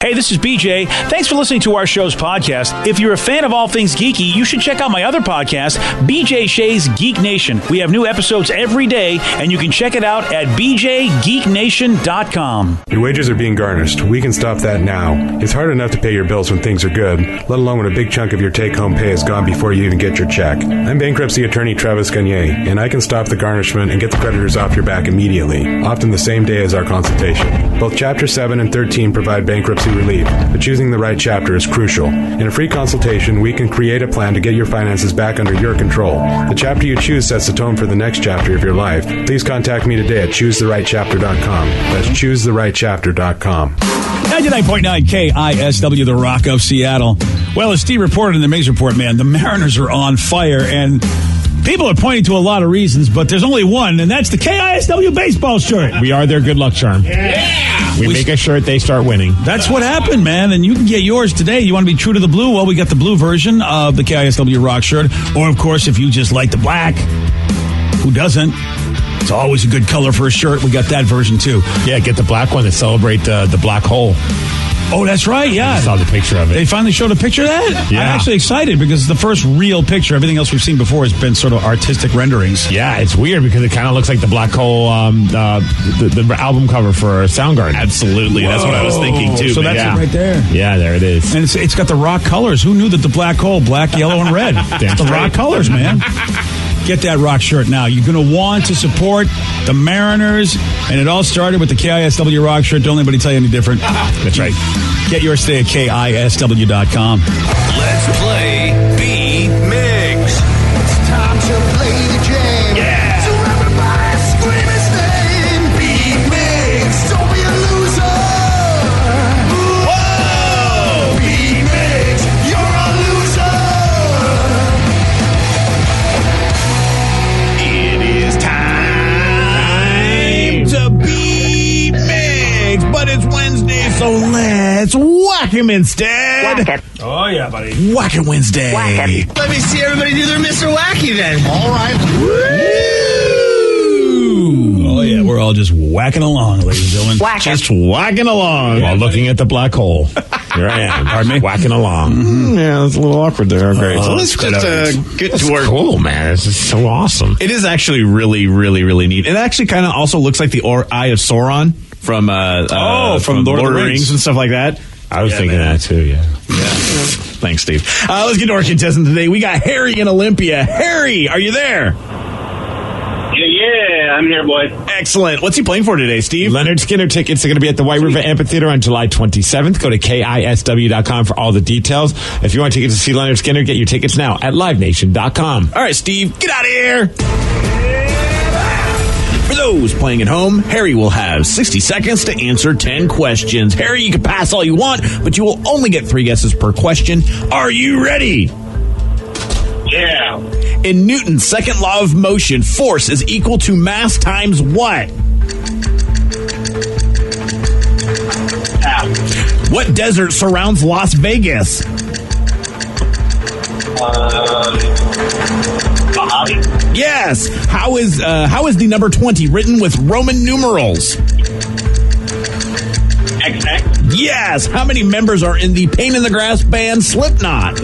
Hey, this is BJ. Thanks for listening to our show's podcast. If you're a fan of all things geeky, you should check out my other podcast, BJ Shea's Geek Nation. We have new episodes every day, and you can check it out at bjgeeknation.com. Your wages are being garnished. We can stop that now. It's hard enough to pay your bills when things are good, let alone when a big chunk of your take-home pay is gone before you even get your check. I'm bankruptcy attorney Travis Gagne, and I can stop the garnishment and get the creditors off your back immediately, often the same day as our consultation. Both Chapter 7 and 13 provide bankruptcy relief, but choosing the right chapter is crucial. In a free consultation, we can create a plan to get your finances back under your control. The chapter you choose sets the tone for the next chapter of your life. Please contact me today at choosetherightchapter.com. That's choosetherightchapter.com. 99.9 KISW, the Rock of Seattle. Well, as Steve reported in the Migs Report, man, the Mariners are on fire, and people are pointing to a lot of reasons, but there's only one, and that's the KISW baseball shirt. We are their good luck charm. Yeah! We make a shirt, they start winning. That's what happened, man, and you can get yours today. You want to be true to the blue? Well, we got the blue version of the KISW Rock shirt, or, of course, if you just like the black, who doesn't? It's always a good color for a shirt. We got that version, too. Yeah, get the black one to celebrate the black hole. Oh, that's right, yeah. I saw the picture of it. They finally showed a picture of that? Yeah. I'm actually excited because it's the first real picture. Everything else we've seen before has been sort of artistic renderings. Yeah, it's weird because it kind of looks like the black hole, the album cover for Soundgarden. Absolutely. Whoa. That's what I was thinking, too. So that's it right there. Yeah, there it is. And it's got the rock colors. Who knew that the black hole, black, yellow, and red? It's the rock colors, man. Get that rock shirt now. You're going to want to support the Mariners, and it all started with the KISW rock shirt. Don't let anybody tell you any different. That's right. Get yours today at KISW.com. Let's play Beat Migs. It's time to play the game. Yeah. So everybody scream his name. Beat Migs. Don't be a loser. Whoa. Beat Migs. You're a loser. It is time to beat Migs. But it's Wednesday, so let's whack him instead. Whack it. Oh, yeah, buddy. Whack it Wednesday. Whack it. Let me see everybody do their Mr. Wacky then. All right. Oh, yeah, we're all just whacking along, ladies and gentlemen. Whack it. Just whacking along while looking at the black hole. Here I am. Pardon me? Whacking along. Mm-hmm. Yeah, it's a little awkward there. Great. So let's just get to our... Cool, man. This is so awesome. It is actually really, really, really neat. It actually kind of also looks like the Eye of Sauron from Lord of the Rings and stuff like that. I was thinking that too, yeah. Thanks, Steve. Let's get to our contestant today. We got Harry in Olympia. Harry, are you there? Yeah, I'm here, boys. Excellent. What's he playing for today, Steve? Leonard Skinner tickets are going to be at the White River Amphitheater on July 27th. Go to KISW.com for all the details. If you want tickets to see Leonard Skinner, get your tickets now at LiveNation.com. All right, Steve, get out of here. For those playing at home, Harry will have 60 seconds to answer 10 questions. Harry, you can pass all you want, but you will only get 3 guesses per question. Are you ready? Yeah. In Newton's second law of motion, force is equal to mass times what? What desert surrounds Las Vegas? Mojave. Yes. How is the number 20 written with Roman numerals? XX. Yes. How many members are in the Pain in the Grass band Slipknot?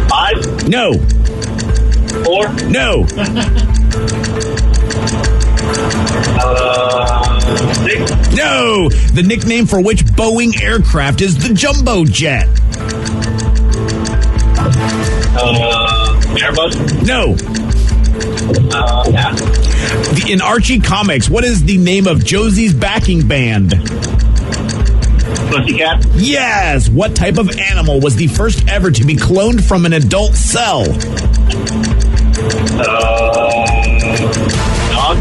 5. No. 4. No. 6. No. The nickname for which Boeing aircraft is the Jumbo Jet? Airbus. No. Pass. In Archie Comics, what is the name of Josie's backing band? Pussycat. Yes. What type of animal was the first ever to be cloned from an adult cell? Dog.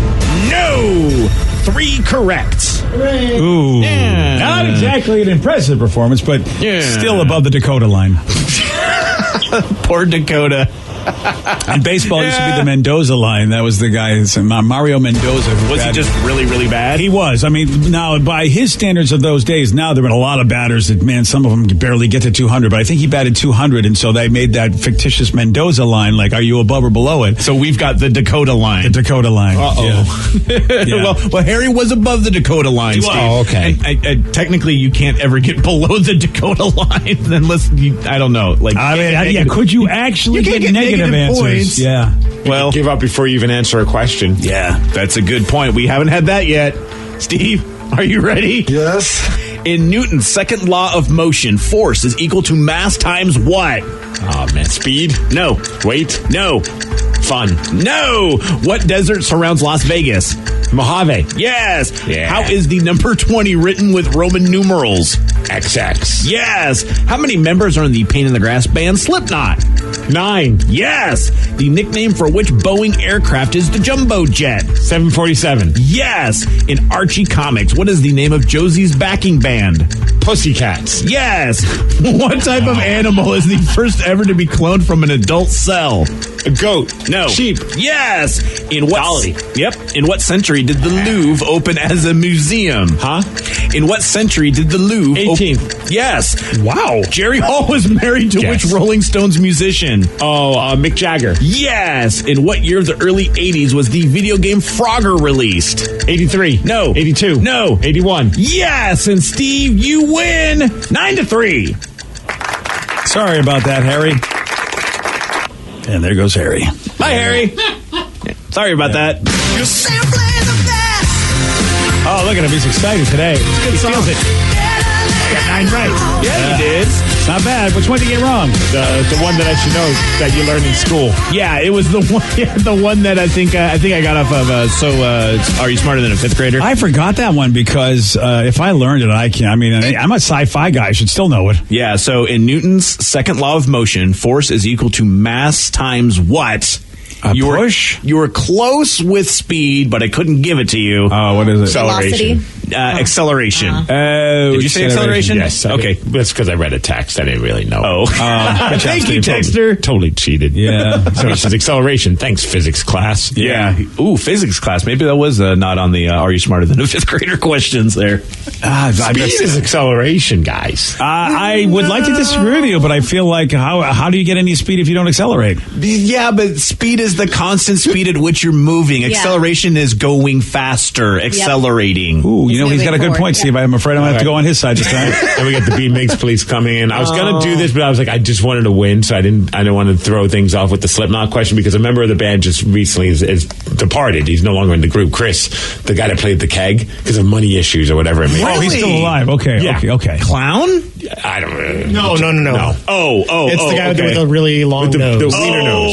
No. 3 correct. Ooh. Yeah. Not exactly an impressive performance, but still above the Dakota line. Poor Dakota. In baseball, it used to be the Mendoza line. That was the guy, Mario Mendoza. Was he just really, really bad? He was. I mean, now, by his standards of those days, now there have been a lot of batters that, man, some of them can barely get to 200, but I think he batted 200, and so they made that fictitious Mendoza line, like, are you above or below it? So we've got the Dakota line. The Dakota line. Uh-oh. Yeah. well, Harry was above the Dakota line. Steve. Oh, okay. And technically, you can't ever get below the Dakota line unless I don't know. Like, I mean, could you actually You can't get negative answers? points. Yeah. Well, Give up before you even answer a question. yeah, that's a good point. We haven't had that yet. Steve, are you ready? Yes. In Newton's second law of motion, force is equal to mass times what? Oh, man. Speed? No. Weight? No. Fun. No. What desert surrounds Las Vegas? Mojave. Yes. Yeah. How is the number 20 written with Roman numerals? XX. Yes. How many members are in the Pain in the Grass band Slipknot? 9. Yes. The nickname for which Boeing aircraft is the Jumbo Jet? 747. Yes. In Archie Comics, what is the name of Josie's backing band? Pussycats. Yes. What type of animal is the first ever to be cloned from an adult cell? A goat. No. Sheep. Yes. In what? Dolly. Yep. In what century did the Louvre open as a museum? Huh? In what century did the Louvre? 18th. Yes. Wow. Jerry Hall was married to Yes. which Rolling Stones musician? Oh, Mick Jagger. Yes. In what year of the early 80s was the video game Frogger released? 83. No. 82. No. 81. Yes. And Steve, you win 9-3. Sorry about that, Harry. And there goes Harry. Bye, Harry. Sorry about that. You simply the best. Oh, look at him. He's excited today. He feels it. I got 9 right. Yeah, you did. It's not bad. Which one did you get wrong? The one that I should know that you learned in school. Yeah, it was the one. Yeah, the one that I think I got off of. Are you smarter than a 5th grader? I forgot that one because if I learned it, I can't. I mean, I'm a sci-fi guy. I should still know it. Yeah. So in Newton's second law of motion, force is equal to mass times what? Push? You were close with speed, but I couldn't give it to you. Oh, what is it? Acceleration. Acceleration. Oh, Did you say acceleration? Yes. Okay. That's because I read a text. I didn't really know. Oh. Thank you, Texter. Totally cheated. Yeah. So it says acceleration. Thanks, physics class. Yeah. Ooh, physics class. Maybe that was not on the Are You Smarter Than a 5th Grader questions there. Speed is acceleration, guys. I would like to disagree with you, but I feel like how do you get any speed if you don't accelerate? Yeah, but speed is the constant speed at which you're moving. Acceleration is going faster, accelerating. Ooh, you know, he's got a good forward, point, Steve. I'm afraid I'm going to have to go on his side this time. And we got the B-Mix police coming in. I was going to do this, but I was like, I just wanted to win, so I didn't want to throw things off with the Slipknot question because a member of the band just recently is departed. He's no longer in the group. Chris, the guy that played the keg, because of money issues or whatever it may be. Oh, he's still alive. Okay, Yeah. okay. Clown? I don't No. Oh, It's the guy with a really long the nose.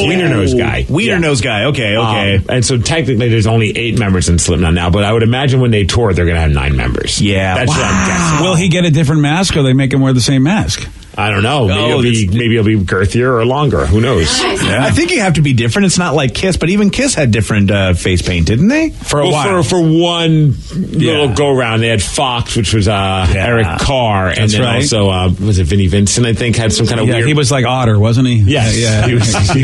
wiener nose guy. Wiener nose guy. Okay. And so technically there's only 8 members in Slipknot now, but I would imagine when they tour, they're going to have 9 members. Yeah. That's what I'm guessing. Will he get a different mask or they make him wear the same mask? I don't know. Maybe it'll be girthier or longer. Who knows? Yeah. I think you have to be different. It's not like Kiss, but even Kiss had different face paint, didn't they? For a while. For one little go round, they had Fox, which was Eric Carr, and That's then right. also was it Vinnie Vincent? I think had some kind of Yeah, weird. he was like Otter, wasn't he? Yes. Yeah. He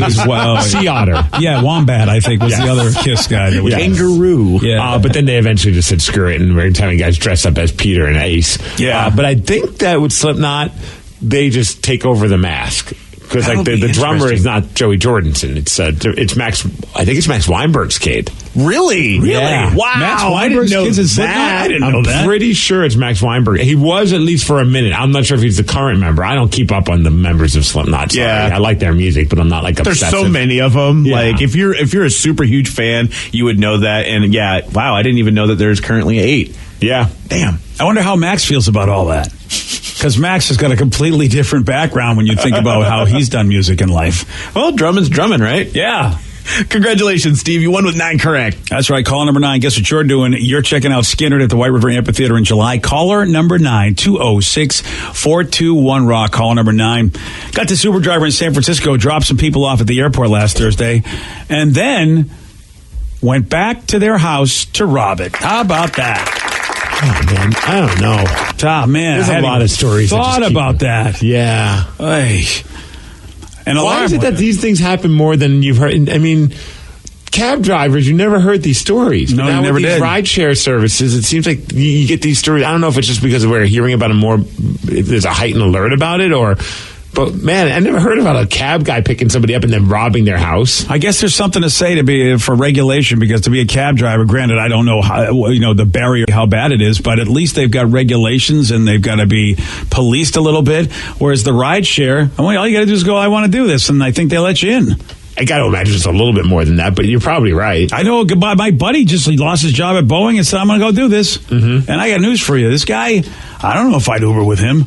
was well. Sea Otter. Yeah, Wombat, I think, was the other Kiss guy. That was Kangaroo. Yeah. But then they eventually just said screw it, and we're having guys dress up as Peter and Ace. Yeah. But I think that with Slipknot, they just take over the mask. Because like That'll be the drummer is interesting. not Joey Jordanson. It's Max. I think it's Max Weinberg's kid. Really? Yeah. Wow. Max I didn't Weinberg's know kids in Slipknot? that. I didn't know I'm that. pretty sure it's Max Weinberg. He was at least for a minute. I'm not sure if he's the current member. I don't keep up on the members of Slipknot. Sorry. Yeah. I like their music, but I'm not like There's obsessive. so many of them. Yeah. Like if you're a super huge fan, you would know that. And yeah, wow, I didn't even know that there's currently 8. Yeah. Damn. I wonder how Max feels about all that. Because Max has got a completely different background when you think about how he's done music in life. Well, drumming's drumming, right? Yeah. Congratulations, Steve. You won with 9 correct. That's right. Caller number 9. Guess what you're doing? You're checking out Skinner at the White River Amphitheater in July. Caller number 9, 206-421-ROCK. Caller number 9. Got this Uber driver in San Francisco, dropped some people off at the airport last Thursday, and then went back to their house to rob it. How about that? Oh, man. I don't know. Ah, man. There's I a hadn't lot of stories. that Thought just keep- about that. Yeah. Ay. And why is it that these things happen more than you've heard? I mean, cab drivers, you never heard these stories. No, but now you never with these did. rideshare services, it seems like you get these stories. I don't know if it's just because we're hearing about them more, if there's a heightened alert about it, but man, I never heard about a cab guy picking somebody up and then robbing their house. I guess there's something to say for regulation, because to be a cab driver, granted, I don't know how, the barrier, how bad it is, but at least they've got regulations and they've got to be policed a little bit. Whereas the ride share, all you got to do is go, I want to do this, and I think they let you in. I got to imagine it's a little bit more than that, but you're probably right. I know my buddy just lost his job at Boeing and said, I'm going to go do this. Mm-hmm. And I got news for you. This guy, I don't know if I'd Uber with him.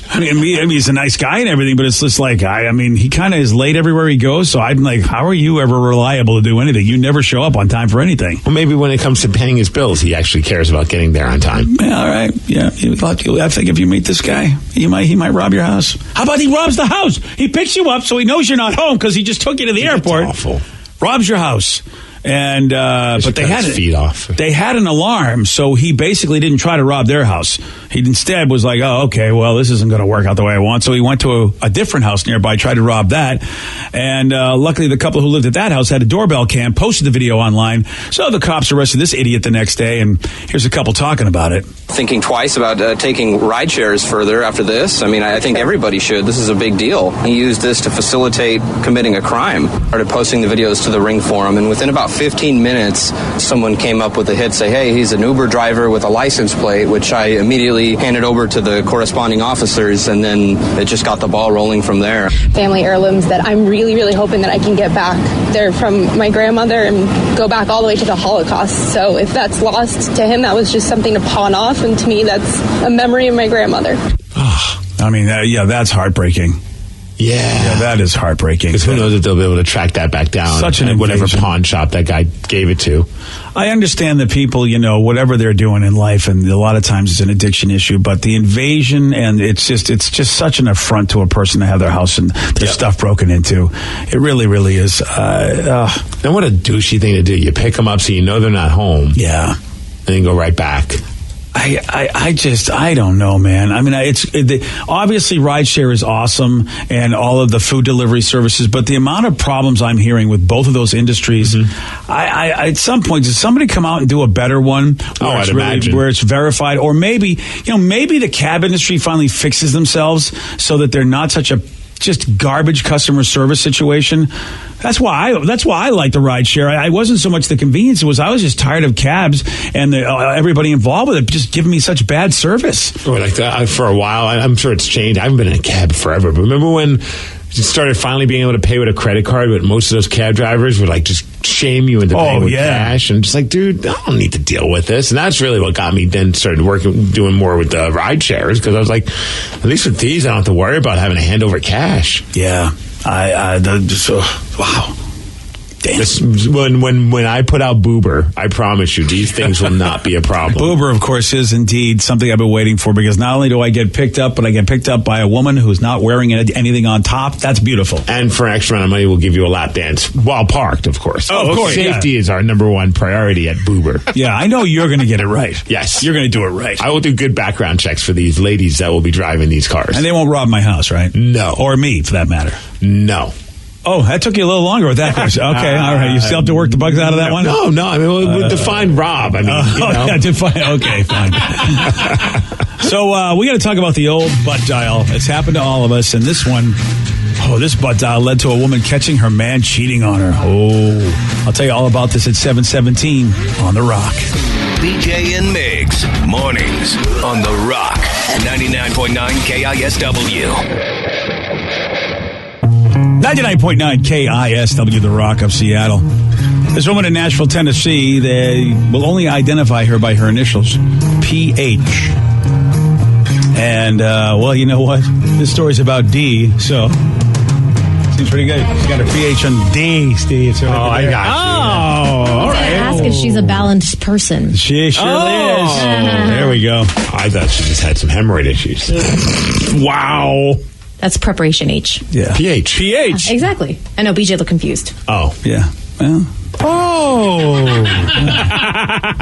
I mean, he's a nice guy and everything, but it's just like, he kind of is late everywhere he goes. So I'm like, how are you ever reliable to do anything? You never show up on time for anything. Well, maybe when it comes to paying his bills, he actually cares about getting there on time. Yeah, all right. Yeah, I think if you meet this guy, he might rob your house. How about he robs the house? He picks you up so he knows you're not home because he just took you to the airport. That's awful. Robs your house. And but they had feet off. They had an alarm, so he basically didn't try to rob their house. He instead was like, "Oh, okay, well, this isn't going to work out the way I want." So he went to a different house nearby, tried to rob that, and luckily the couple who lived at that house had a doorbell cam, posted the video online. So the cops arrested this idiot the next day, and here's a couple talking about it. Thinking twice about taking ride shares further after this. I mean, I think everybody should. This is a big deal. He used this to facilitate committing a crime. Started posting the videos to the Ring Forum, and within about 15 minutes, someone came up with a hit, say, hey, he's an Uber driver with a license plate, which I immediately handed over to the corresponding officers, and then it just got the ball rolling from there. Family heirlooms that I'm really, really hoping that I can get back. They're from my grandmother and go back all the way to the Holocaust. So if that's lost to him, that was just something to pawn off, and to me, that's a memory of my grandmother. I mean, that's heartbreaking. Yeah, that is heartbreaking. Because who knows if they'll be able to track that back down. Such an whatever pawn shop that guy gave it to. I understand that people, whatever they're doing in life, and a lot of times it's an addiction issue, but the invasion, and it's just such an affront to a person to have their house and their stuff broken into. It really, really is. And what a douchey thing to do. You pick them up so you know they're not home. Yeah. And then go right back. I don't know, man. I mean, obviously rideshare is awesome and all of the food delivery services, but the amount of problems I'm hearing with both of those industries, at some point, does somebody come out and do a better one where it's verified? Or maybe the cab industry finally fixes themselves so that they're not such a just garbage customer service situation. That's why I like the ride share. I wasn't so much the convenience. I was just tired of cabs and everybody involved with it just giving me such bad service. Like that, for a while, I'm sure it's changed. I haven't been in a cab forever. But remember when you started finally being able to pay with a credit card, but most of those cab drivers would just shame you into paying with cash, and just like, dude, I don't need to deal with this. And that's really what got me then started doing more with the ride shares, because I was like, at least with these, I don't have to worry about having to hand over cash. Yeah. Wow. When I put out Boober, I promise you, these things will not be a problem. Boober, of course, is indeed something I've been waiting for, because not only do I get picked up, but I get picked up by a woman who's not wearing anything on top. That's beautiful. And for an extra amount of money, we'll give you a lap dance while parked, of course. Oh, of course. Safety is our number one priority at Boober. Yeah, I know you're going to get it right. Yes. You're going to do it right. I will do good background checks for these ladies that will be driving these cars. And they won't rob my house, right? No. Or me, for that matter. No. Oh, that took you a little longer with that question. Okay, all right. You still have to work the bugs out of that one? No. I mean, we'll define rob. I mean, define. Okay, fine. So we got to talk about the old butt dial. It's happened to all of us, and this one, this butt dial led to a woman catching her man cheating on her. I'll tell you all about this at 7:17 on The Rock. BJ and Migs, mornings on The Rock, 99.9 KISW. 99.9 KISW, The Rock of Seattle. This woman in Nashville, Tennessee, they will only identify her by her initials, PH. And, you know what? This story's about D, so seems pretty good. She's got her PH on D, Steve. So I got you. All right. Ask if she's a balanced person. She sure is. There we go. I thought she just had some hemorrhoid issues. Wow. That's preparation H. Yeah. PH. Exactly. I know BJ looked confused. Oh. Yeah. Well.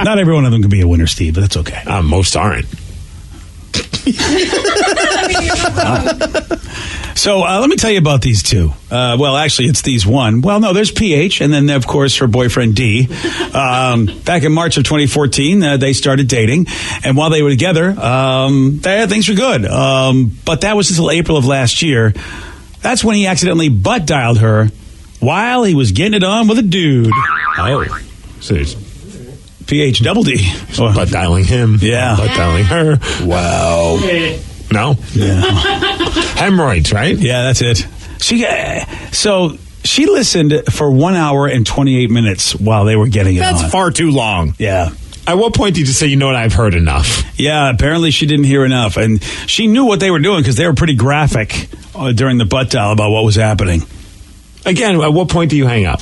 Not every one of them can be a winner, Steve, but that's okay. Most aren't. So let me tell you about these two. Well, actually, it's these one. Well, no, there's PH, and then, of course, her boyfriend D. Back in March of 2014, they started dating, and while they were together, things were good. But that was until April of last year. That's when he accidentally butt dialed her while he was getting it on with a dude. Oh. So it's PH double D. butt dialing him. Yeah. Butt dialing her. Wow. No? Yeah. Hemorrhoids, right? Yeah, that's it. So she listened for 1 hour and 28 minutes while they were getting it on. That's far too long. Yeah. At what point did you say, you know what, I've heard enough? Yeah, apparently she didn't hear enough. And she knew what they were doing because they were pretty graphic during the butt dial about what was happening. Again, at what point do you hang up?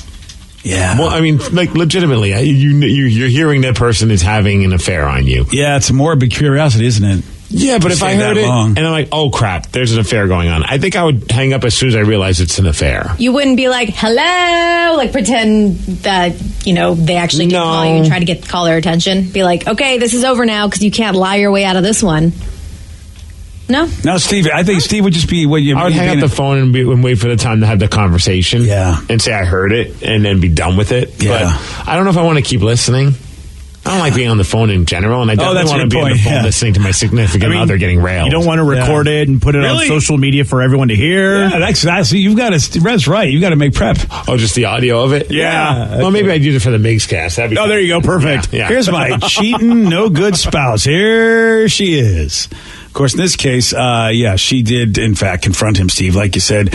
Yeah. Well, I mean, like, legitimately, you're hearing that person is having an affair on you. Yeah, it's a morbid curiosity, isn't it? Yeah, but if I heard it long. and I'm like, oh, crap, there's an affair going on, I think I would hang up as soon as I realize it's an affair. You wouldn't be like, hello, like pretend that, they actually did call you and try to call their attention. Be like, okay, this is over now because you can't lie your way out of this one. No? No, Steve, I think Steve would just be... I would hang up the phone and wait for the time to have the conversation. Yeah. And say I heard it and then be done with it. Yeah. But I don't know if I want to keep listening. I don't like being on the phone in general, and I definitely want to be on the phone listening to my significant other getting railed. You don't want to record it and put it on social media for everyone to hear. Yeah, that's you've got to. That's right. You've got to make prep. Oh, just the audio of it. Yeah. Well, maybe I'd use it for the Migs cast. That'd be fun. There you go. Perfect. Yeah. Here's my cheating, no good spouse. Here she is. Of course, in this case, she did, in fact, confront him, Steve, like you said.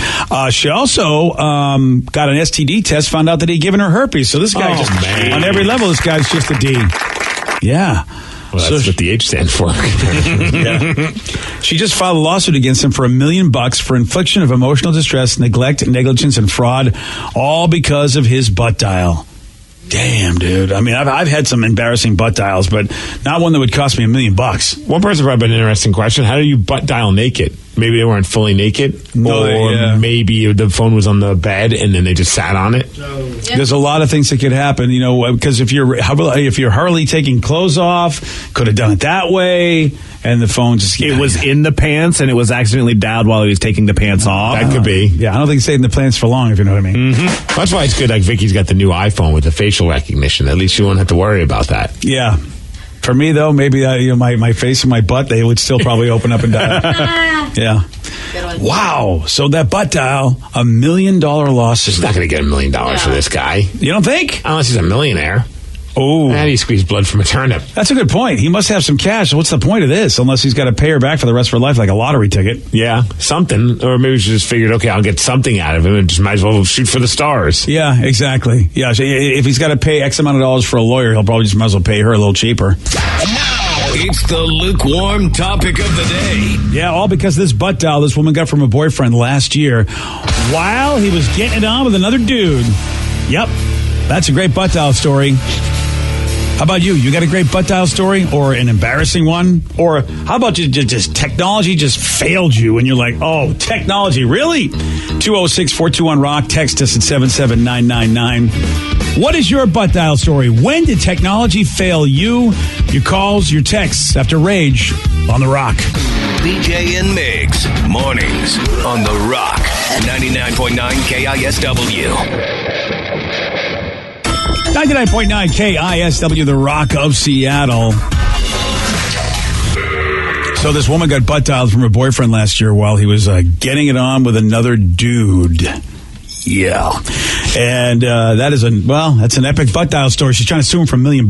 She also got an STD test, found out that he'd given her herpes. So this guy on every level, this guy's just a D. Yeah. Well, that's what the H stands for. Yeah. She just filed a lawsuit against him for $1 million for infliction of emotional distress, neglect, negligence, and fraud, all because of his butt dial. Damn, dude. I mean, I've had some embarrassing butt dials, but not one that would cost me $1 million. One person brought up an interesting question. How do you butt dial naked? Maybe they weren't fully naked, or maybe the phone was on the bed and then they just sat on it. There's a lot of things that could happen, because if you're hurriedly taking clothes off, could have done it that way, and the phone just... It was in the pants, and it was accidentally dialed while he was taking the pants off. That could be. Yeah, I don't think it stayed in the pants for long, if you know what I mean. Mm-hmm. That's why it's good, like Vicky's got the new iPhone with the facial recognition. At least you won't have to worry about that. Yeah. For me, though, maybe my face and my butt, they would still probably open up and dial. Yeah. Wow. So that butt dial, $1 million lawsuit. He's not going to get $1 million for this guy. You don't think? Unless he's a millionaire. Oh. How do you squeeze blood from a turnip? That's a good point. He must have some cash. What's the point of this? Unless he's got to pay her back for the rest of her life like a lottery ticket. Yeah, something. Or maybe she just figured, okay, I'll get something out of him and just might as well shoot for the stars. Yeah, exactly. Yeah, so if he's got to pay X amount of dollars for a lawyer, he'll probably just might as well pay her a little cheaper. It's the lukewarm topic of the day. Yeah, all because this butt dial this woman got from a boyfriend last year while he was getting it on with another dude. Yep, that's a great butt dial story. How about you? You got a great butt dial story or an embarrassing one? Or how about just technology just failed you and you're like, oh, technology, really? 206-421-ROCK. Text us at 77999. What is your butt dial story? When did technology fail you? Your calls, your texts after Rage on The Rock. BJ and Migs, mornings on The Rock, 99.9 KISW. 99.9 KISW, The Rock of Seattle. So this woman got butt dialed from her boyfriend last year while he was getting it on with another dude. Yeah. And that's an epic butt dial story. She's trying to sue him for $1 million.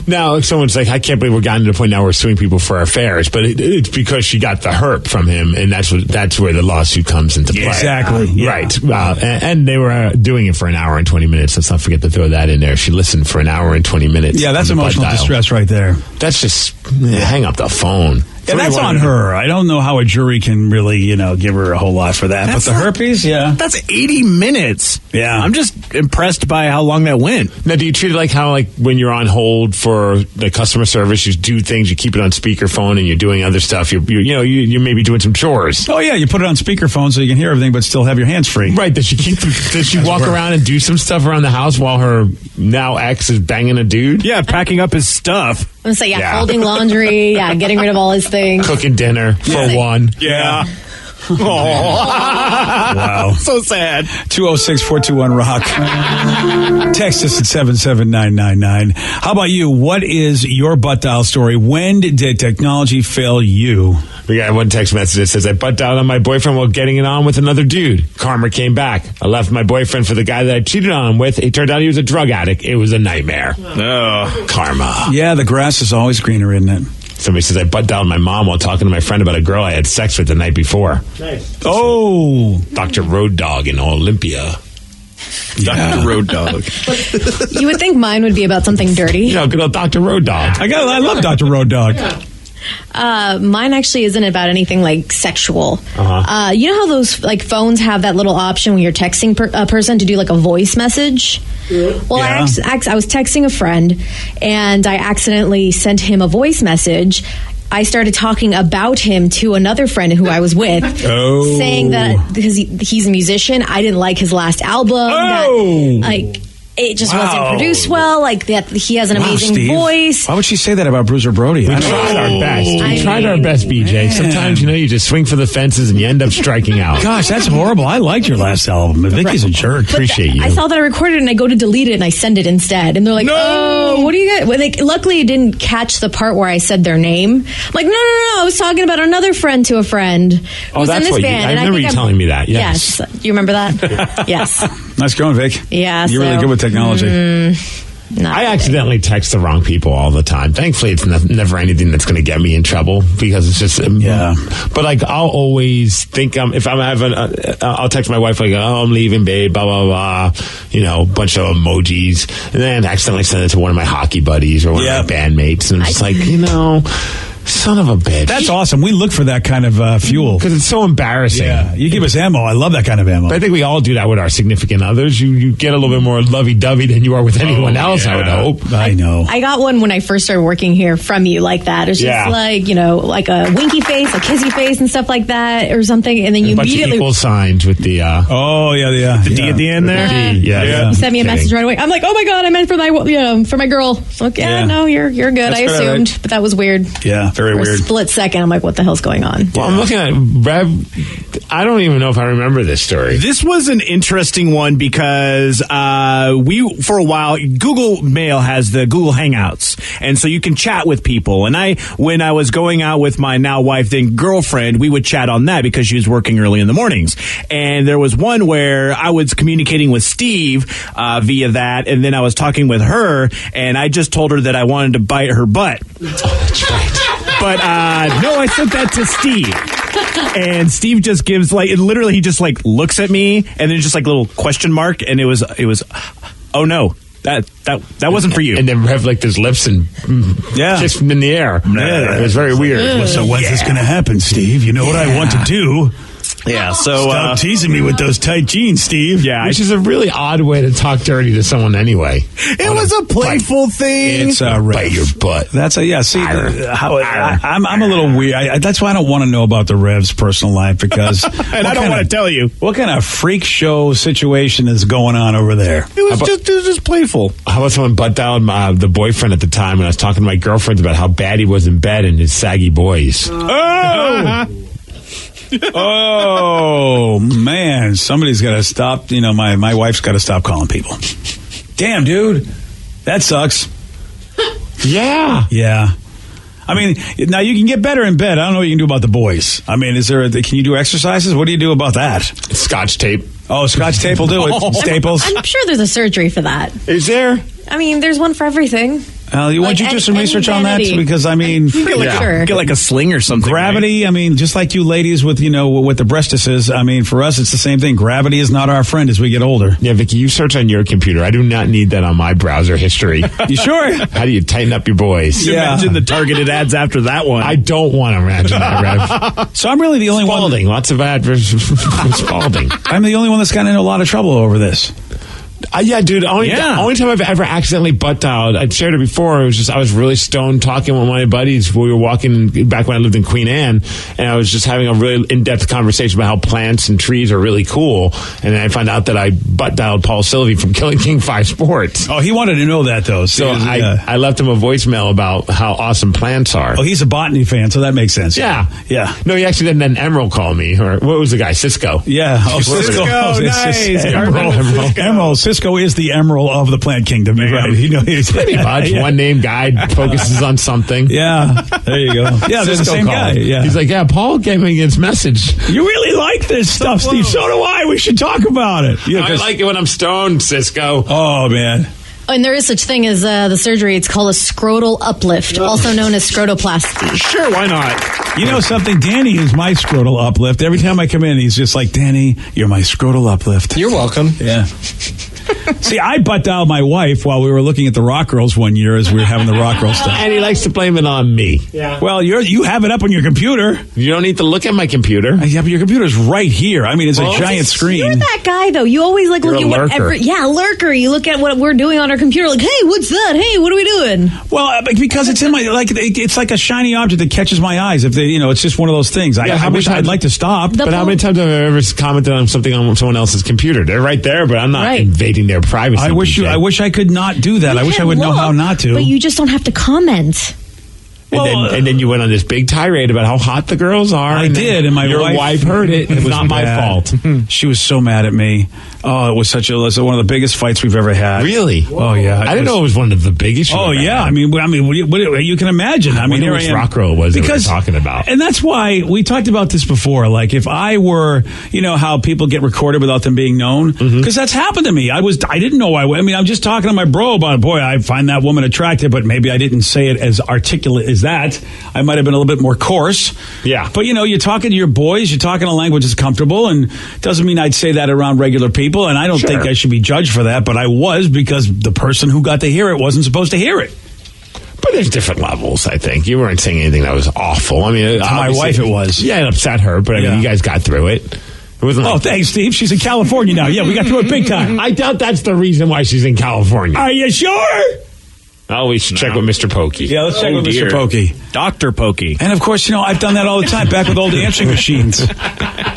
Now, if someone's like, I can't believe we're gotten to the point now we're suing people for affairs, but it's because she got the herp from him, and that's where the lawsuit comes into play. Exactly. Right. And they were doing it for an hour and 20 minutes. Let's not forget to throw that in there. She listened for an hour and 20 minutes. Yeah, that's emotional distress right there. That's just hang up the phone. Yeah, that's on her. I don't know how a jury can really, give her a whole lot for that. But the herpes, yeah. That's 80 minutes. Yeah. I'm just impressed by how long that went. Now, do you treat it like how, when you're on hold for the customer service, you do things, you keep it on speakerphone, and you're doing other stuff. You're maybe doing some chores. Oh, yeah, you put it on speakerphone so you can hear everything, but still have your hands free. Right. Does she walk around and do some stuff around the house while her now ex is banging a dude? Yeah, packing up his stuff. I'm saying, folding laundry, getting rid of all his things. Cooking dinner for one. Yeah. Wow. So sad. 206-421-ROCK. Text us at 77999. How about you? What is your butt dial story? When did technology fail you? We got one text message that says, I butt dialed on my boyfriend while getting it on with another dude. Karma came back. I left my boyfriend for the guy that I cheated on him with. It turned out he was a drug addict. It was a nightmare. Oh. Karma. Yeah, the grass is always greener, isn't it? Somebody says, I butt dialed my mom while talking to my friend about a girl I had sex with the night before. Nice. Oh. Dr. Road Dog in Olympia. Dr. Road Dog. You would think mine would be about something dirty. You know, good old Dr. Road Dog. I love Dr. Road Dog. Mine actually isn't about anything like sexual. You know how those like phones have that little option when you're texting a person to do like a voice message? Well, Yeah. I was texting a friend and I accidentally sent him a voice message. I started talking about him to another friend who I was with, saying that because he's a musician, I didn't like his last album. That, it just wasn't produced well. Like that, he has an amazing Steve. voice. Why would she say that about Bruiser Brody? We tried our best. We tried our best, BJ. Man. Sometimes, you just swing for the fences and you end up striking out. Gosh, that's horrible. I liked your last album. Vicky's a jerk. But Appreciate you. I saw that I recorded it and I go to delete it and I send it instead. And they're like, oh, what do you got? Well, luckily, it didn't catch the part where I said their name. I'm like, no. I was talking about another friend to a friend who's in that's this what band. I and remember think you telling me that. Yes. You remember that? Yes. Nice going, Vic. Yeah. You're really good with technology. I accidentally text the wrong people all the time. Thankfully, it's never anything that's going to get me in trouble because it's just But like, I'll always think if I'm having, I'll text my wife like, "Oh, I'm leaving, babe." Blah blah blah. Bunch of emojis, and then accidentally send it to one of my hockey buddies or one of my bandmates, and I'm just like, son of a bitch. That's awesome. We look for that kind of fuel. Because it's so embarrassing. Yeah, you give us ammo. I love that kind of ammo. But I think we all do that with our significant others. You get a little bit more lovey-dovey than you are with anyone else, I would hope. I know. I got one when I first started working here from you like that. It's just like, like a winky face, a kissy face and stuff like that or something. And then you a bunch immediately... of equal signs with the... the D at the end there? D, You sent me a message right away. I'm like, oh my God, I meant for my girl. So like, no, you're good. That's I assumed, but that was weird. Yeah, very For weird. a split second, I'm like, what the hell's going on? Well, I'm looking at Rev. I don't even know if I remember this story. This was an interesting one because for a while, Google Mail has the Google Hangouts, and so you can chat with people. And when I was going out with my now wife, then girlfriend, we would chat on that because she was working early in the mornings. And there was one where I was communicating with Steve via that, and then I was talking with her, and I just told her that I wanted to bite her butt. Oh, that's right. But no, I sent that to Steve. And Steve just gives literally he just looks at me and then just a little question mark, and it was oh no. That wasn't for you. And then Rev licked his lips and kissed him in the air. It was very weird. So when's this going to happen, Steve? You know what I want to do? Yeah, so stop teasing me with those tight jeans, Steve. Yeah, which is a really odd way to talk dirty to someone anyway. It was a playful thing. It's bite your butt. That's see I'm a little weird. That's why I don't want to know about the Rev's personal life because and I don't want to tell you what kind of freak show situation is going on over there. It was just playful. How about someone butt dialed the boyfriend at the time when I was talking to my girlfriend about how bad he was in bed and his saggy boys. Oh man, somebody's got to stop. My wife's got to stop calling people. Damn, dude, that sucks. Yeah. I mean, now you can get better in bed. I don't know what you can do about the boys. I mean, can you do exercises? What do you do about that? Scotch tape. Oh, Scotch tape will do it. Staples. I'm sure there's a surgery for that. Is there? I mean, there's one for everything. You want you do some research on that because I mean, get a sling or something. Gravity. Right? I mean, just like you ladies with with the breastises. I mean, for us, it's the same thing. Gravity is not our friend as we get older. Yeah, Vicky, you search on your computer. I do not need that on my browser history. You sure? How do you tighten up your boys? Imagine the targeted ads after that one. I don't want to imagine that, Rev. So I'm really the only Spalding. one. Lots of adverts. Spalding. I'm the only one that's gotten into a lot of trouble over this. Yeah, dude. The only time I've ever accidentally butt dialed, I've shared it before. It was just I was really stoned talking with my buddies. We were walking back when I lived in Queen Anne, and I was just having a really in-depth conversation about how plants and trees are really cool. And then I found out that I butt dialed Paul Sylvie from Killing King 5 Sports. Oh, he wanted to know that though. So I left him a voicemail about how awesome plants are. Oh, he's a botany fan, so that makes sense. Yeah. No, he actually didn't. Then Emerald called me, or what was the guy? Cisco. Yeah. Oh, Cisco. Nice. Emerald. Cisco is the emerald of the plant kingdom. Right. He's pretty much one name guy focuses on something. Yeah. There you go. Yeah, they're the same guy. Yeah. He's like, yeah, Paul gave me his message. You really like this stuff, Steve. So do I. We should talk about it. Yeah, I like it when I'm stoned, Cisco. Oh, man. And there is such thing as the surgery. It's called a scrotal uplift, also known as scrotoplasty. Sure, why not? You know something? Danny is my scrotal uplift. Every time I come in, he's just like, Danny, you're my scrotal uplift. You're welcome. Yeah. See, I butt dialed my wife while we were looking at the Rock Girls one year as we were having the Rock Girl stuff. And he likes to blame it on me. Yeah. Well, you have it up on your computer. You don't need to look at my computer. Yeah, but your computer's right here. I mean, it's a giant screen. You're that guy, though. You always look at whatever. Yeah, lurker. You look at what we're doing on our computer, like, hey, what's that? Hey, what are we doing? Well, because it's in my it's like a shiny object that catches my eyes. If it's just one of those things. I wish I'd like to stop. But how many times have I ever commented on something on someone else's computer? They're right there, but I'm not invading their privacy. I wish I could not do that. I wish I would know how not to. But you just don't have to comment. And then you went on this big tirade about how hot the girls are. I did, and your wife heard it. It was not my fault. She was so mad at me. Oh, it was one of the biggest fights we've ever had. Really? Oh, yeah. I didn't know it was one of the biggest. Oh, yeah. I mean, you can imagine. I mean, here I am. Rock Girl was that we were talking about. And that's why we talked about this before. Like, if I were, how people get recorded without them being known, because that's happened to me. I didn't know I'm just talking to my bro about, boy, I find that woman attractive, but maybe I didn't say it as articulate as that. I might have been a little bit more coarse. Yeah. But, you're talking to your boys, you're talking a language that's comfortable, and doesn't mean I'd say that around regular people, and I don't think I should be judged for that, but I was, because the person who got to hear it wasn't supposed to hear it. But there's different levels, I think. You weren't saying anything that was awful. I mean, to my wife it was. Yeah, it upset her, but I mean, you guys got through it. It wasn't thanks, Steve. She's in California now. Yeah, we got through it big time. I doubt that's the reason why she's in California. Are you sure? Oh, we should check with Mr. Pokey. Yeah, let's check with Mr. Pokey. Dr. Pokey. And, of course, I've done that all the time, back with old answering machines.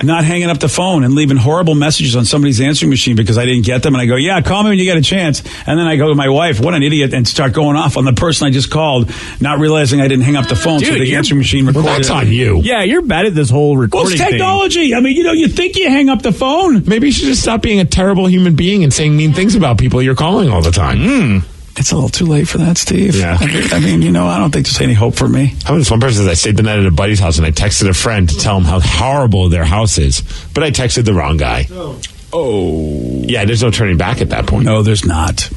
Not hanging up the phone and leaving horrible messages on somebody's answering machine because I didn't get them. And I go, yeah, call me when you get a chance. And then I go to my wife, what an idiot, and start going off on the person I just called, not realizing I didn't hang up the phone. Dude, so the answering machine recorded. Well, that's on you. Yeah, you're bad at this whole recording thing. Well, it's technology. Thing. I mean, you think you hang up the phone. Maybe you should just stop being a terrible human being and saying mean things about people you're calling all the time. It's a little too late for that, Steve. Yeah. I mean, I don't think there's any hope for me. I was one person that I stayed the night at a buddy's house, and I texted a friend to tell him how horrible their house is. But I texted the wrong guy. Oh. Yeah, there's no turning back at that point. No, there's not.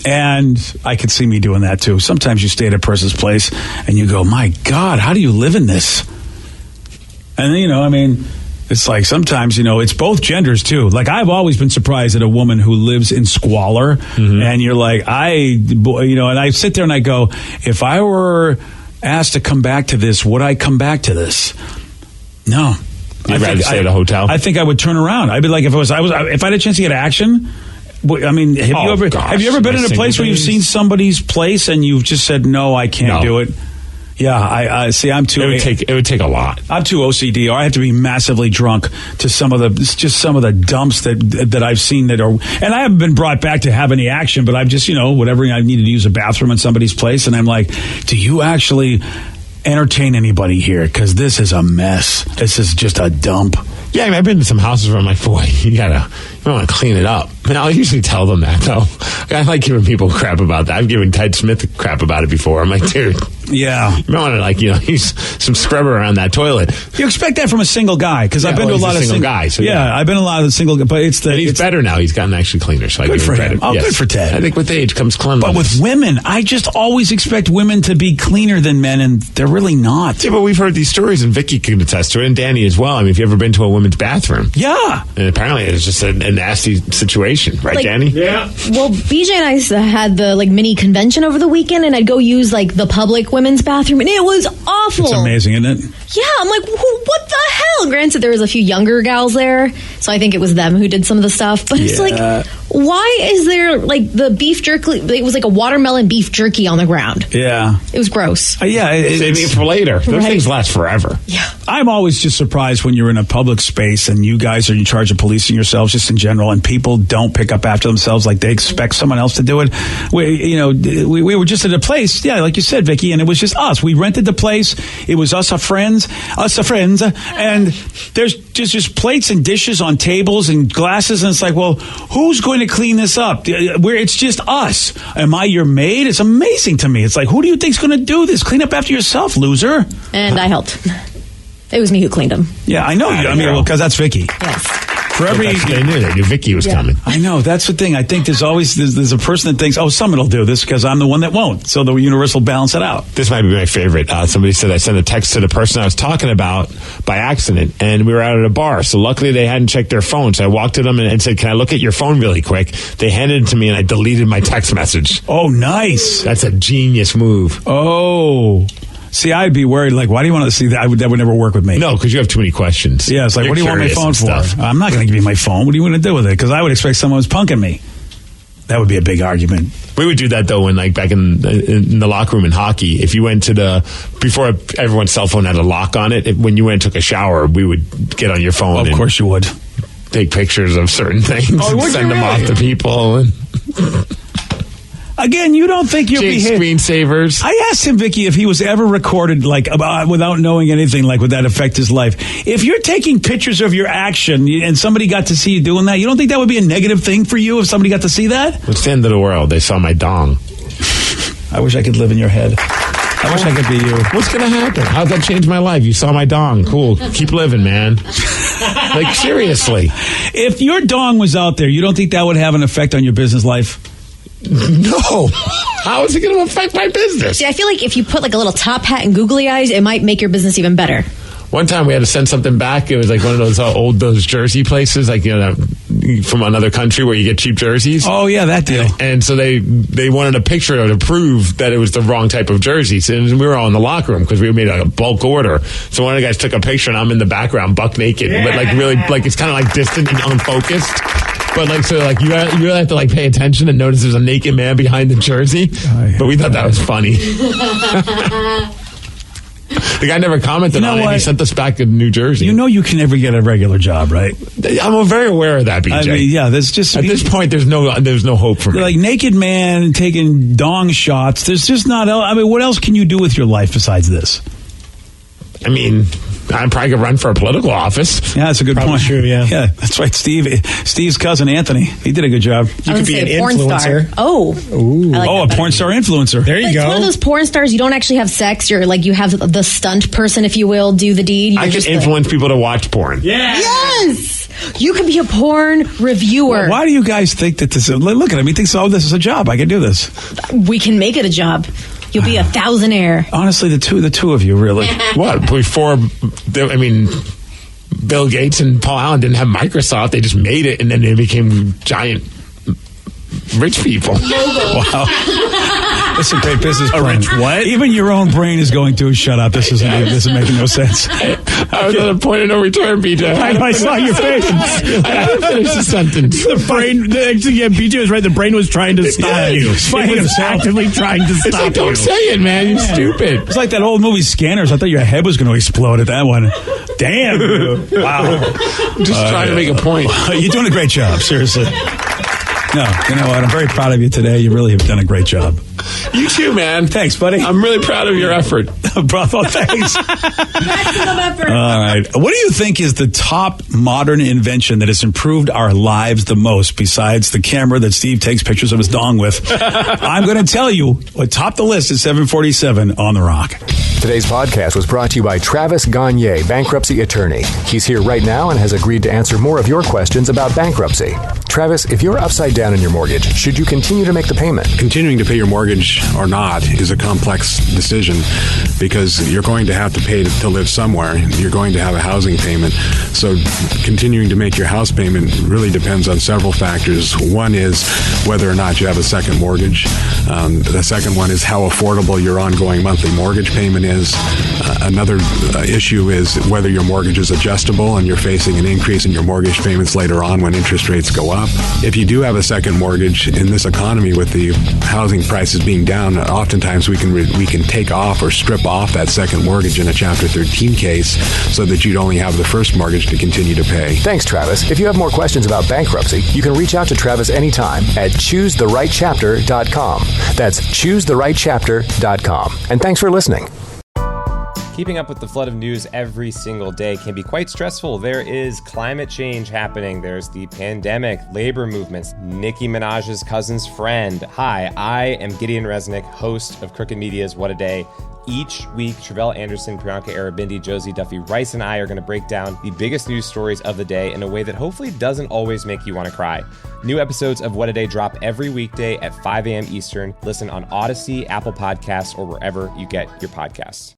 And I could see me doing that, too. Sometimes you stay at a person's place, and you go, my God, how do you live in this? And then, it's like sometimes, it's both genders, too. Like, I've always been surprised at a woman who lives in squalor. And you're like, and I sit there and I go, if I were asked to come back to this, would I come back to this? No. You'd rather stay at a hotel? I think I would turn around. I'd be like, if I had a chance to get action. I mean, have you ever been in a place where you've seen somebody's place and you've just said, no, I can't do it? Yeah, I see. I'm too. It would take a lot. I'm too OCD. Or I have to be massively drunk to some of the dumps that I've seen that are. And I haven't been brought back to have any action, but I've just whatever I needed to use a bathroom in somebody's place, and I'm like, do you actually entertain anybody here? Because this is a mess. This is just a dump. Yeah, I've been to some houses where I'm like, boy, you want to clean it up. And I'll usually tell them that, though. I like giving people crap about that. I've given Ted Smith crap about it before. I'm like, dude. Yeah. You might want to, use some scrubber around that toilet. You expect that from a single guy, because I've been to a lot of single guys. So I've been to a lot of single guys, but he's better now. He's gotten actually cleaner, so I give him credit. Oh, yes. Good for Ted. I think with age comes cleanliness. But with women, I just always expect women to be cleaner than men, and they're really not. Yeah, but we've heard these stories, and Vicky can attest to it, and Danny as well. I mean, if you've ever been to a women's bathroom. Yeah. And apparently it's just a nasty situation, right, Danny? Yeah. Well, BJ and I had the mini convention over the weekend, and I'd go use the public women's bathroom, and it was awful. It's amazing, isn't it? Yeah, I'm like, what the hell? Granted, there was a few younger gals there, so I think it was them who did some of the stuff. But it's like, why is there like the beef jerky? It was like a watermelon beef jerky on the ground. Yeah. It was gross. Yeah. Saving it for later. Those things last forever. Yeah. I'm always just surprised when you're in a public space and you guys are in charge of policing yourselves just in general, and people don't pick up after themselves like they expect someone else to do it. We were just at a place, like you said, Vicky, and it was just us. We rented the place. It was us, our friends, and there's just plates and dishes on tables and glasses, and it's like, well, who's going to clean this up? It's just us. Am I your maid? It's amazing to me. It's like, who do you think's going to do this? Clean up after yourself, loser. And I helped. It was me who cleaned them. Yeah, I know. Because that's Vicky. Yes. For every, they knew that Vicky was coming. I know. That's the thing. I think there's always there's a person that thinks, oh, someone will do this because I'm the one that won't. So the universe will balance it out. This might be my favorite. Somebody said I sent a text to the person I was talking about by accident, and we were out at a bar. So luckily they hadn't checked their phone. So I walked to them and said, can I look at your phone really quick? They handed it to me, and I deleted my text message. Oh, nice. That's a genius move. Oh. See, I'd be worried, like, why do you want to see that? That would never work with me. No, because you have too many questions. Yeah, it's like, You're what do you want my phone for? stuff. I'm not going to give you my phone. What are you going to do with it? Because I would expect someone was punking me. That would be a big argument. We would do that, though, when, like, back in the locker room in hockey. If you went to before everyone's cell phone had a lock on it, when you went and took a shower, we would get on your phone. Well, of course you would. Take pictures of certain things and send them off to people. And again, you don't think you'll be screensavers. I asked him, Vicky, if he was ever recorded, like, without knowing anything, like, would that affect his life? If you're taking pictures of your action and somebody got to see you doing that, you don't think that would be a negative thing for you if somebody got to see that? It's the end of the world. They saw my dong. I wish I could live in your head. I wish I could be you. What's going to happen? How's that change my life? You saw my dong. Cool. Keep living, man. Like, seriously. If your dong was out there, you don't think that would have an effect on your business life? No. How is it going to affect my business? See, I feel like if you put like a little top hat and googly eyes, it might make your business even better. One time we had to send something back. It was like one of those jersey places, like, from another country where you get cheap jerseys. Oh, yeah, that deal. And so they wanted a picture to prove that it was the wrong type of jerseys. And we were all in the locker room because we made a bulk order. So one of the guys took a picture, and I'm in the background, buck naked, but like really, like it's kind of like distant and unfocused. But like, so like you really have to like pay attention and notice there's a naked man behind the jersey. But we thought that was funny. The guy never commented on it. He sent us back to New Jersey. You can never get a regular job, right? I'm very aware of that, BJ. I mean, yeah, there's just at this point there's no hope for me. Like naked man taking dong shots. There's just not. I mean, what else can you do with your life besides this? I mean, I probably could run for a political office. Yeah, that's a good point. True, yeah. Yeah, that's right. Steve's cousin Anthony, he did a good job. You could be an influencer. Oh, a porn star influencer. There you it's go. One of those porn stars. You don't actually have sex. You're like you have the stunt person, if you will, do the deed. I can influence people to watch porn. Yeah. Yes. You could be a porn reviewer. Well, why do you guys think that this is... Look at him. He thinks, this is a job. I can do this. We can make it a job. You'll be a thousandaire. Honestly, the two of you, really. What? Before, Bill Gates and Paul Allen didn't have Microsoft. They just made it, and then they became giant rich people. Wow. That's a great business plan. Rich what? Even your own brain is going to shut up. This isn't making no sense. I was at a point of no return, BJ. I saw your face. I didn't finish the sentence. BJ was right. The brain was trying to stop you. It was actively trying to stop It's like, you. don't say it, man. You're stupid. It's like that old movie Scanners. I thought your head was going to explode at that one. Damn. Wow. Just trying to make a point. You're doing a great job, seriously. No, you know what? I'm very proud of you today. You really have done a great job. You too, man. Thanks, buddy. I'm really proud of your effort. Bravo, thanks. Maximum effort. All right. What do you think is the top modern invention that has improved our lives the most besides the camera that Steve takes pictures of his dong with? I'm going to tell you what topped the list at 747 on The Rock. Today's podcast was brought to you by Travis Gagne, bankruptcy attorney. He's here right now and has agreed to answer more of your questions about bankruptcy. Travis, if you're upside down in your mortgage, should you continue to make the payment? Continuing to pay your mortgage mortgage or not is a complex decision because you're going to have to pay to live somewhere. You're going to have a housing payment. So continuing to make your house payment really depends on several factors. One is whether or not you have a second mortgage. The second one is how affordable your ongoing monthly mortgage payment is. Another issue is whether your mortgage is adjustable and you're facing an increase in your mortgage payments later on when interest rates go up. If you do have a second mortgage in this economy with the housing prices being down, oftentimes we can take off or strip off that second mortgage in a Chapter 13 case so that you'd only have the first mortgage to continue to pay. Thanks, Travis. If you have more questions about bankruptcy, you can reach out to Travis anytime at choosetherightchapter.com. That's choosetherightchapter.com. And thanks for listening. Keeping up with the flood of news every single day can be quite stressful. There is climate change happening. There's the pandemic, labor movements, Nicki Minaj's cousin's friend. Hi, I am Gideon Resnick, host of Crooked Media's What a Day. Each week, Travelle Anderson, Priyanka Arabindi, Josie Duffy Rice, and I are going to break down the biggest news stories of the day in a way that hopefully doesn't always make you want to cry. New episodes of What a Day drop every weekday at 5 a.m. Eastern. Listen on Odyssey, Apple Podcasts, or wherever you get your podcasts.